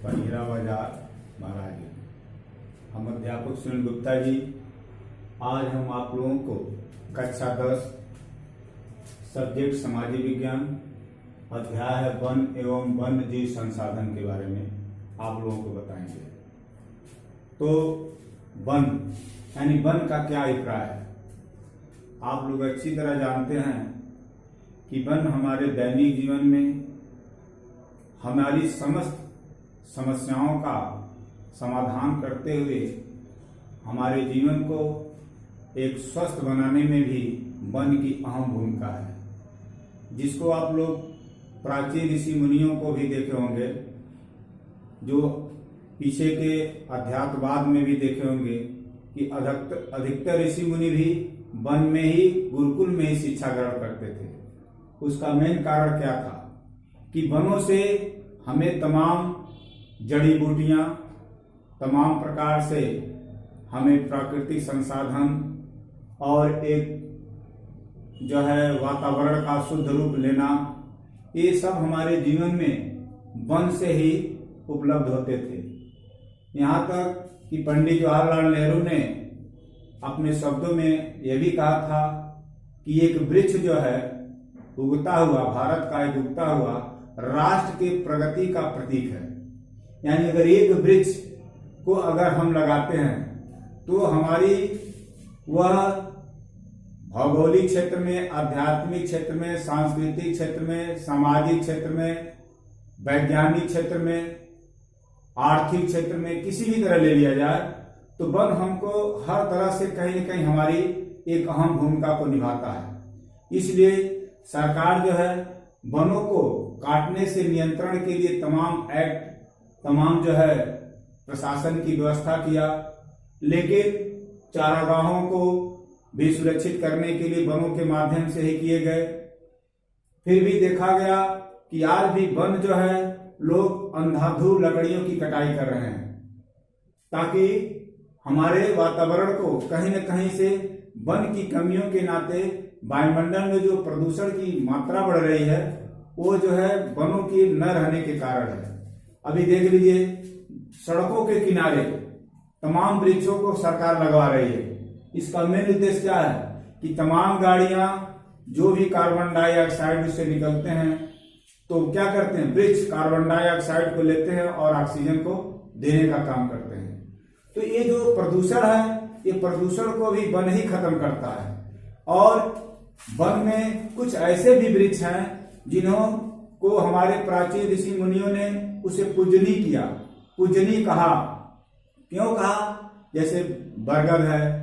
पनीरा बाजार महाराज। हम अध्यापक सुनील गुप्ता जी। आज हम आप लोगों को कक्षा 10 सब्जेक्ट समाजी विज्ञान अध्याय वन एवं वन्य जीव संसाधन के बारे में आप लोगों को बताएंगे। तो वन यानी वन का क्या अभिप्राय है? आप लोग अच्छी तरह जानते हैं कि वन हमारे दैनिक जीवन में हमारी समस्त समस्याओं का समाधान करते हुए हमारे जीवन को एक स्वस्थ बनाने में भी वन की अहम भूमिका है, जिसको आप लोग प्राचीन ऋषि मुनियों को भी देखे होंगे, जो पीछे के अध्यात्मवाद में भी देखे होंगे कि अधिकतर ऋषि मुनि भी वन में ही गुरुकुल में ही शिक्षा ग्रहण करते थे। उसका मेन कारण क्या था कि वनों से हमें तमाम जड़ी बूटियां, तमाम प्रकार से हमें प्राकृतिक संसाधन और एक जो है वातावरण का शुद्ध रूप लेना, ये सब हमारे जीवन में वन से ही उपलब्ध होते थे। यहाँ तक कि पंडित जवाहरलाल नेहरू ने अपने शब्दों में यह भी कहा था कि एक वृक्ष जो है उगता हुआ, भारत का एक उगता हुआ राष्ट्र के प्रगति का प्रतीक है। यानी अगर एक वृक्ष को अगर हम लगाते हैं तो हमारी वह भौगोलिक क्षेत्र में, आध्यात्मिक क्षेत्र में, सांस्कृतिक क्षेत्र में, सामाजिक क्षेत्र में, वैज्ञानिक क्षेत्र में, आर्थिक क्षेत्र में, किसी भी तरह ले लिया जाए तो वन हमको हर तरह से कहीं न कहीं हमारी एक अहम भूमिका को निभाता है। इसलिए सरकार जो है वनों को काटने से नियंत्रण के लिए तमाम एक्ट, तमाम जो है प्रशासन की व्यवस्था किया, लेकिन चारागाहों को भी सुरक्षित करने के लिए वनों के माध्यम से ही किए गए। फिर भी देखा गया कि आज भी वन जो है लोग अंधाधुंध लकड़ियों की कटाई कर रहे हैं, ताकि हमारे वातावरण को कहीं न कहीं से वन की कमियों के नाते वायुमंडल में जो प्रदूषण की मात्रा बढ़ रही है वो जो है वनों के न रहने के कारण है। अभी देख लीजिए, सड़कों के किनारे तमाम वृक्षों को सरकार लगवा रही है। इसका मेन उद्देश्य क्या है कि तमाम गाड़ियां जो भी कार्बन डाइऑक्साइड उससे निकलते हैं तो क्या करते हैं, वृक्ष कार्बन डाइऑक्साइड को लेते हैं और ऑक्सीजन को देने का काम करते हैं। तो ये जो प्रदूषण है, ये प्रदूषण को भी वन ही खत्म करता है। और वन में कुछ ऐसे भी वृक्ष हैं जिन्हों को हमारे प्राचीन ऋषि मुनियों ने उसे पूजनीय किया, पूजनीय कहा। क्यों कहा? जैसे बरगद है,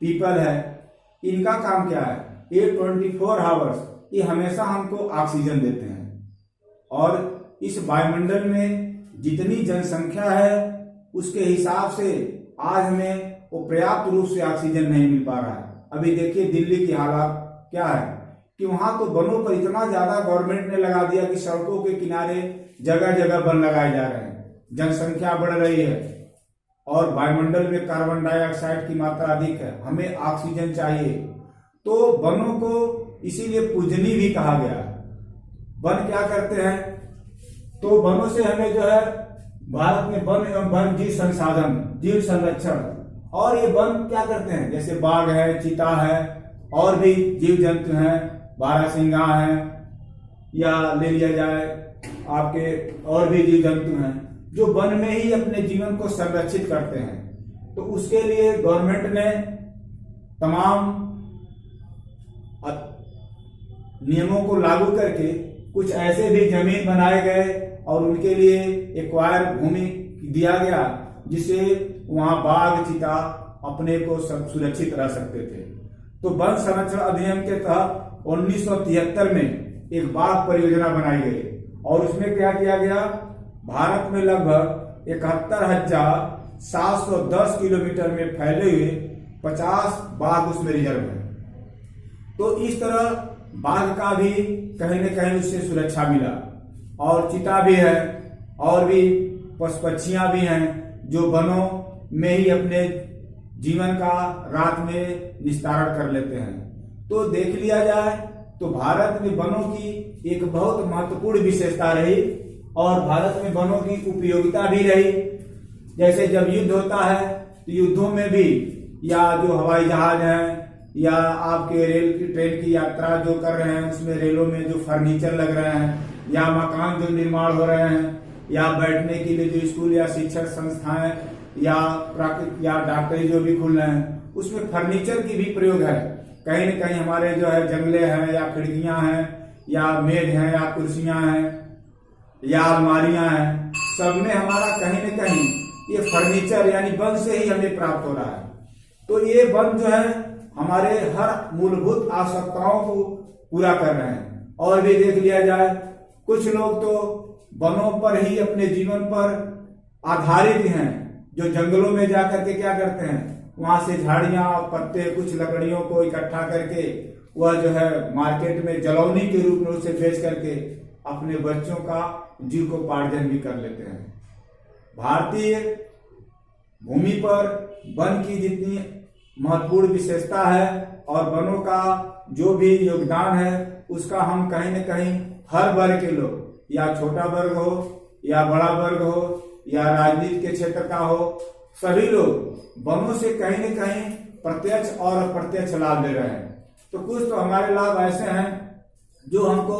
पीपल है, इनका काम क्या है, ये 24 आवर्स ये हमेशा हमको ऑक्सीजन देते हैं। और इस वायुमंडल में जितनी जनसंख्या है उसके हिसाब से आज हमें वो पर्याप्त रूप से ऑक्सीजन नहीं मिल पा रहा है। अभी देखिए दिल्ली की हालत क्या है कि वहां तो वनों पर इतना ज्यादा गवर्नमेंट ने लगा दिया कि सड़कों के किनारे जगह जगह वन लगाए जा रहे हैं। जनसंख्या बढ़ रही है और वायुमंडल में कार्बन डाइऑक्साइड की मात्रा अधिक है, हमें ऑक्सीजन चाहिए। तो वनों को इसीलिए पूजनीय भी कहा गया। वन क्या करते हैं? तो वनों से हमें जो है भारत में वन एवं वन्य जीव संसाधन, जीव संरक्षण, और ये वन क्या करते हैं, जैसे बाघ है, चीता है, और भी जीव जंतु हैं, बारहसिंगा है, या ले लिया जाए आपके और भी जीव जंतु हैं जो वन में ही अपने जीवन को संरक्षित करते हैं। तो उसके लिए गवर्नमेंट ने तमाम नियमों को लागू करके कुछ ऐसे भी जमीन बनाए गए और उनके लिए एक्वायर भूमि दिया गया जिससे वहां बाघ, चीता अपने को सुरक्षित रह सकते थे। तो वन संरक्षण अधिनियम के तहत 1973 में एक बाघ परियोजना बनाई गई और उसमें क्या किया गया, भारत में लगभग 71,710 किलोमीटर में फैले हुए 50 बाघ उसमें रिजर्व है। तो इस तरह बाघ का भी कहीं न कहीं उससे सुरक्षा मिला, और चीता भी है, और भी पशु पक्षियां भी हैं जो वनों में ही अपने जीवन का रात में निस्तारण कर लेते हैं। तो देख लिया जाए तो भारत में वनों की एक बहुत महत्वपूर्ण विशेषता रही और भारत में वनों की उपयोगिता भी रही। जैसे जब युद्ध होता है तो युद्धों में भी, या जो हवाई जहाज है या आपके रेल की ट्रेन की यात्रा जो कर रहे हैं उसमें रेलों में जो फर्नीचर लग रहे हैं, या मकान जो निर्माण हो रहे हैं, या बैठने के लिए जो स्कूल या शिक्षण संस्थाएं या डॉक्टरी जो भी खुल रहे हैं, उसमें फर्नीचर की भी प्रयोग है। कहीं न कहीं हमारे जो है जंगले हैं या खिड़कियां हैं या मेज हैं या कुर्सियां हैं या अलमारियां हैं, सब में हमारा कहीं न कहीं ये फर्नीचर यानी वन से ही हमें प्राप्त हो रहा है। तो ये वन जो है हमारे हर मूलभूत आवश्यकताओं को पूरा कर रहे हैं। और भी देख लिया जाए, कुछ लोग तो वनों पर ही अपने जीवन पर आधारित हैं, जो जंगलों में जाकर के क्या करते हैं, वहां से झाड़ियां पत्ते कुछ लकड़ियों को इकट्ठा करके वह जो है मार्केट में जलौनी के रूप में उसे बेच करके अपने बच्चों का जीविकोपार्जन भी कर लेते हैं। भारतीय भूमि पर वन की जितनी महत्वपूर्ण विशेषता है और वनों का जो भी योगदान है उसका हम कहीं न कहीं हर वर्ग के लोग, या छोटा वर्ग हो या बड़ा वर्ग हो या राजनीति के क्षेत्र का हो, सभी लोग वनों से कहीं न कहीं प्रत्यक्ष और अप्रत्यक्ष लाभ ले रहे हैं। तो कुछ तो हमारे लाभ ऐसे हैं जो हमको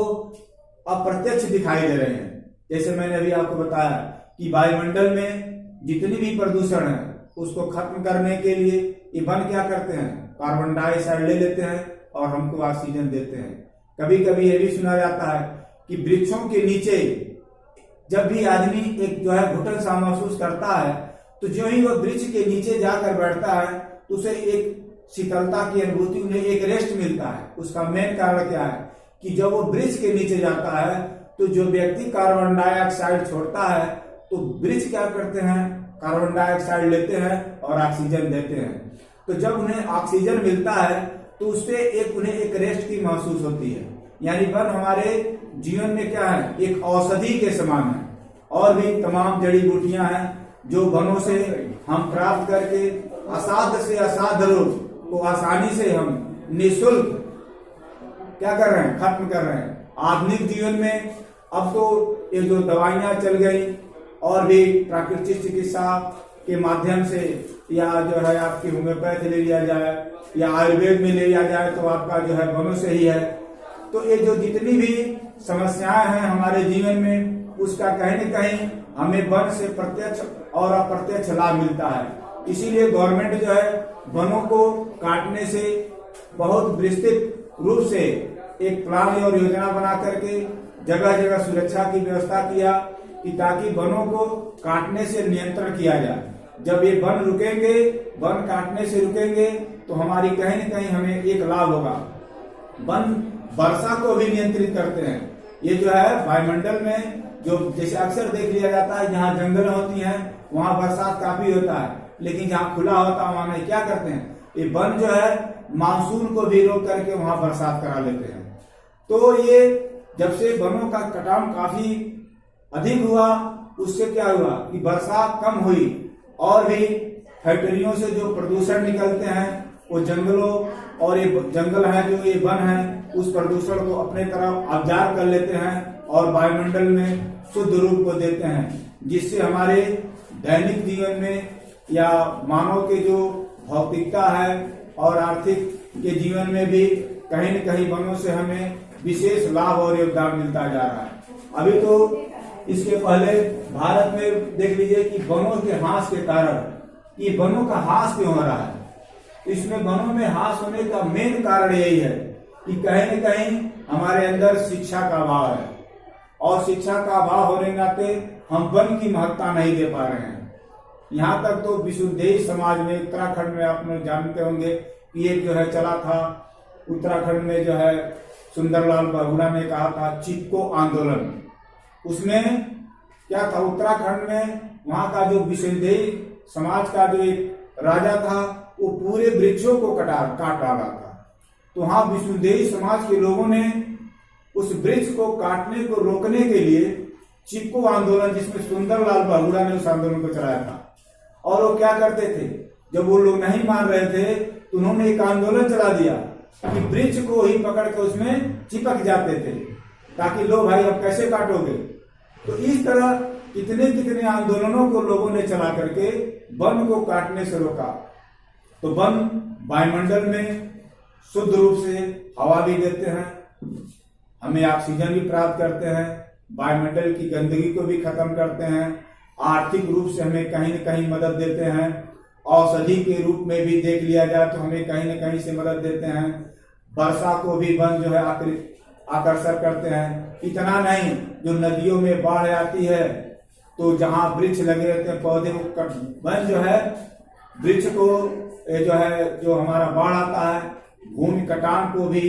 अप्रत्यक्ष दिखाई दे रहे हैं। जैसे मैंने अभी आपको बताया कि वायुमंडल में जितनी भी प्रदूषण है उसको खत्म करने के लिए ये वन क्या करते हैं, कार्बन डाइऑक्साइड ले लेते हैं और हमको ऑक्सीजन देते हैं। कभी कभी ये भी सुना जाता है कि वृक्षों के नीचे जब भी आदमी एक जो है घुटन सा महसूस करता है तो जो ही वह वृक्ष के नीचे जाकर बैठता है तो उसे एक शीतलता की अनुभूति, उन्हें एक रेस्ट मिलता है। उसका मेन कारण क्या है कि जब वो वृक्ष के नीचे जाता है तो जो व्यक्ति कार्बन डाइऑक्साइड छोड़ता है तो वृक्ष क्या करते हैं, कार्बन डाइऑक्साइड लेते हैं और ऑक्सीजन देते हैं। तो जब उन्हें ऑक्सीजन मिलता है तो उससे उन्हें एक रेस्ट की महसूस होती है। यानी वन हमारे जीवन में क्या है, एक औषधि के समान है। और भी तमाम जड़ी बूटियां हैं जो वनों से हम प्राप्त करके असाध्य से असाध्य रोग को आसानी से हम निःशुल्क क्या कर रहे हैं, खत्म कर रहे हैं। आधुनिक जीवन में अब तो ये जो दवाइयां चल गई और भी प्राकृतिक चिकित्सा के माध्यम से, या जो है आपकी होम्योपैथी ले लिया जाए या आयुर्वेद में ले लिया जाए तो आपका जो है वनों से ही है। तो ये जो जितनी भी समस्याएं हैं हमारे जीवन में उसका कहीं न कहीं हमें वन से प्रत्यक्ष और अप्रत्यक्ष लाभ मिलता है। इसीलिए गवर्नमेंट जो है वनों को काटने से बहुत विस्तृत रूप से एक प्लान और योजना बना करके जगह जगह सुरक्षा की व्यवस्था किया कि ताकि वनों को काटने से नियंत्रण किया जाए। जब ये वन रुकेंगे, वन काटने से रुकेंगे तो हमारी कहीं न कहीं हमें एक लाभ होगा। वन वर्षा को भी नियंत्रित करते हैं। ये जो है वायुमंडल में जो जैसे अक्सर देख लिया जाता है जहाँ जंगल होती हैं वहाँ बरसात काफी होता है, लेकिन जहाँ खुला होता है वहाँ नहीं, क्या करते हैं, ये वन जो है मानसून को भी रोक करके वहाँ बरसात करा लेते हैं। तो ये जब से वनों का कटाव काफी अधिक हुआ उससे क्या हुआ कि बरसात कम हुई और भी फैक्ट्रियों से जो प्रदूषण निकलते हैं वो जंगलों और ये जंगल है जो ये वन है उस प्रदूषण को अपने तरफ अब्जॉर्ब कर लेते हैं और वायुमंडल में शुद्ध रूप को देते हैं, जिससे हमारे दैनिक जीवन में या मानव के जो भौतिकता है और आर्थिक के जीवन में भी कहीं न कहीं वनों से हमें विशेष लाभ और योगदान मिलता जा रहा है। अभी तो इसके पहले भारत में देख लीजिए कि वनों के ह्रास के कारण ये वनों का ह्रास क्यों हो रहा है। इसमें वनों में ह्रास होने का मेन कारण यही है कि कहीं न कहीं हमारे अंदर शिक्षा का अभाव है और शिक्षा का अभाव होने के नाते हम वन की महत्ता नहीं दे पा रहे हैं। यहाँ तक तो विशुद्ध समाज में उत्तराखंड में आप लोग जानते होंगे कि एक जो है चला था, उत्तराखंड में जो है सुंदरलाल बहुगुणा ने कहा था चिपको आंदोलन। उसमें क्या था, उत्तराखंड में वहां का जो विशुद्ध समाज का जो एक राजा था वो पूरे वृक्षों को काट डाला था। तो वहां विष्णुदेवी समाज के लोगों ने उस वृक्ष को काटने को रोकने के लिए चिपको आंदोलन, जिसमें सुंदरलाल बहुगुणा ने उस आंदोलन को चलाया था। और वो क्या करते थे, जब वो लोग नहीं मान रहे थे तो उन्होंने एक आंदोलन चला दिया कि वृक्ष को ही पकड़ के उसमें चिपक जाते थे ताकि लो भाई अब कैसे काटोगे, तो इस तरह कितने कितने आंदोलनों को लोगों ने चला करके वन को काटने से रोका। तो वन वायुमंडल में शुद्ध रूप से हवा भी देते हैं, हमें ऑक्सीजन भी प्राप्त करते हैं, वायुमंडल की गंदगी को भी खत्म करते हैं, आर्थिक रूप से हमें कहीं न कहीं मदद देते हैं, औषधि के रूप में भी देख लिया जाए तो हमें कहीं न कहीं से मदद देते हैं, वर्षा को भी वन जो है आकर्षण करते हैं। इतना नहीं, जो नदियों में बाढ़ आती है तो जहां वृक्ष लगे रहते हैं, पौधे, वन जो है वृक्ष को जो हमारा बाढ़ आता है, भूमि कटान को भी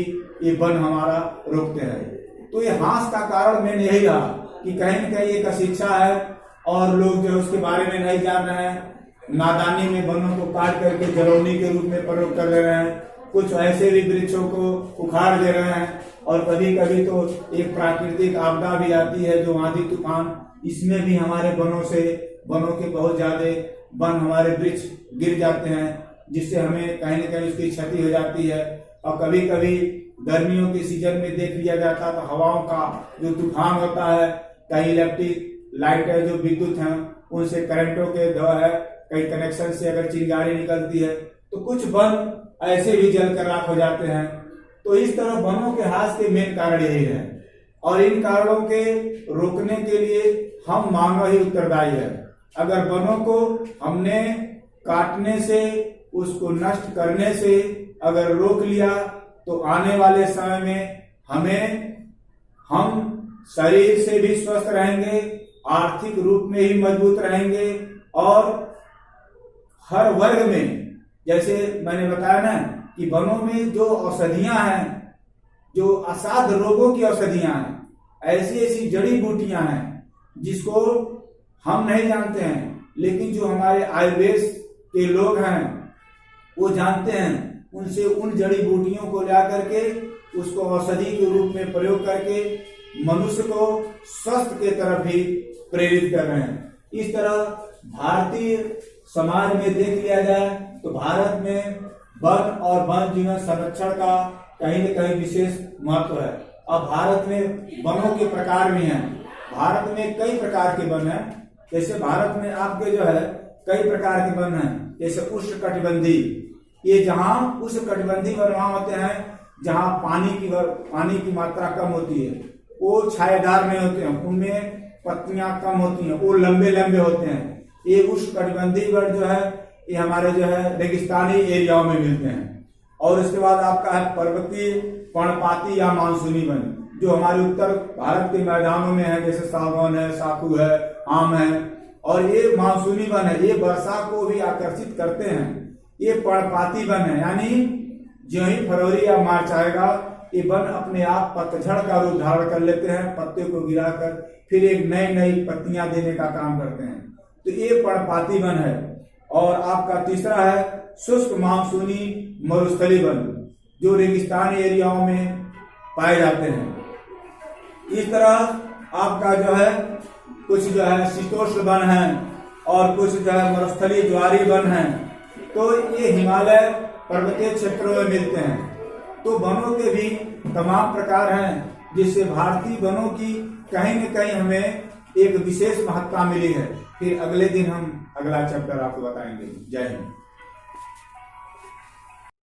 ये वन हमारा रोकते हैं। तो ये हास का कारण मैंने यही रहा कि कहीं न कहीं एक अशिक्षा है और लोग जो है उसके बारे में नहीं जान रहे हैं, नादानी में वनों को काट करके जलौनी के रूप में प्रयोग कर ले रहे हैं, कुछ ऐसे भी वृक्षों को उखाड़ दे रहे हैं, और कभी कभी तो एक प्राकृतिक आपदा भी आती है जो आंधी तूफान, इसमें भी हमारे वनों के बहुत ज्यादा वन हमारे वृक्ष गिर जाते हैं, जिससे हमें कहीं न कहीं उसकी क्षति हो जाती है। और कभी कभी गर्मियों के सीजन में देख लिया जाता तो हवाओं का जो तूफान होता है, कई इलेक्ट्रिक लाइट है, जो विद्युत है, उनसे करंटों के है, कई कनेक्शन से अगर चिंगारी निकलती है तो कुछ वन ऐसे भी जलकर राख हो जाते हैं। तो इस तरह वनों के ह्रास के मेन कारण यही है, और इन कारणों के रोकने के लिए हम मानव ही उत्तरदायी है। अगर वनों को हमने काटने से, उसको नष्ट करने से अगर रोक लिया तो आने वाले समय में हम शरीर से भी स्वस्थ रहेंगे, आर्थिक रूप में ही मजबूत रहेंगे, और हर वर्ग में, जैसे मैंने बताया ना कि वनों में जो औषधियां हैं, जो असाध्य रोगों की औषधियां हैं, ऐसी ऐसी जड़ी बूटियां हैं जिसको हम नहीं जानते हैं, लेकिन जो हमारे आयुर्वेद के लोग हैं वो जानते हैं। उनसे उन जड़ी बूटियों को ला करके उसको औषधि के रूप में प्रयोग करके मनुष्य को स्वस्थ के तरफ भी प्रेरित कर रहे हैं। इस तरह भारतीय समाज में देख लिया जाए तो भारत में वन और वन जीवन संरक्षण का कहीं न कहीं विशेष महत्व है। अब भारत में वनों के प्रकार भी हैं। भारत में कई प्रकार के वन हैं। जैसे भारत में आपके जो है कई प्रकार के वन हैं, जैसे उष्णकटिबंधी, ये जहाँ उष्णकटिबंधी वन वहां होते हैं जहाँ पानी की मात्रा कम होती है, वो छायादार नहीं होते हैं, उनमें पत्तियां कम होती हैं, वो लंबे लंबे होते हैं। ये उष्णकटिबंधी वन जो है ये हमारे जो है रेगिस्तानी एरियाओं में मिलते हैं। और इसके बाद आपका है पर्वतीय पर्णपाती या मानसूनी वन, जो हमारे उत्तर भारत के मैदानों में है, जैसे सागौन है, साखू है, आम है। और ये मानसूनी वन है, ये वर्षा को भी आकर्षित करते हैं। ये पर्णपाती वन है, यानी जो ही फरवरी या मार्च आएगा ये वन अपने आप पतझड़ का रूप धारण कर लेते हैं, पत्ते को गिराकर फिर एक नई नई पत्तियां देने का काम करते हैं। तो ये पर्णपाती वन है। और आपका तीसरा है शुष्क मानसूनी मरुस्थली वन, जो रेगिस्तानी एरियाओं में पाए जाते हैं। इस तरह आपका जो है कुछ जो है शीतोष्ण वन है और कुछ जो है मरुस्थली ज्वारी वन है। तो ये हिमालय पर्वतीय क्षेत्रों में मिलते हैं। तो वनों के भी तमाम प्रकार हैं, जिससे भारतीय वनों की कहीं न कहीं हमें एक विशेष महत्ता मिली है। फिर अगले दिन हम अगला चैप्टर आपको बताएंगे। जय हिंद।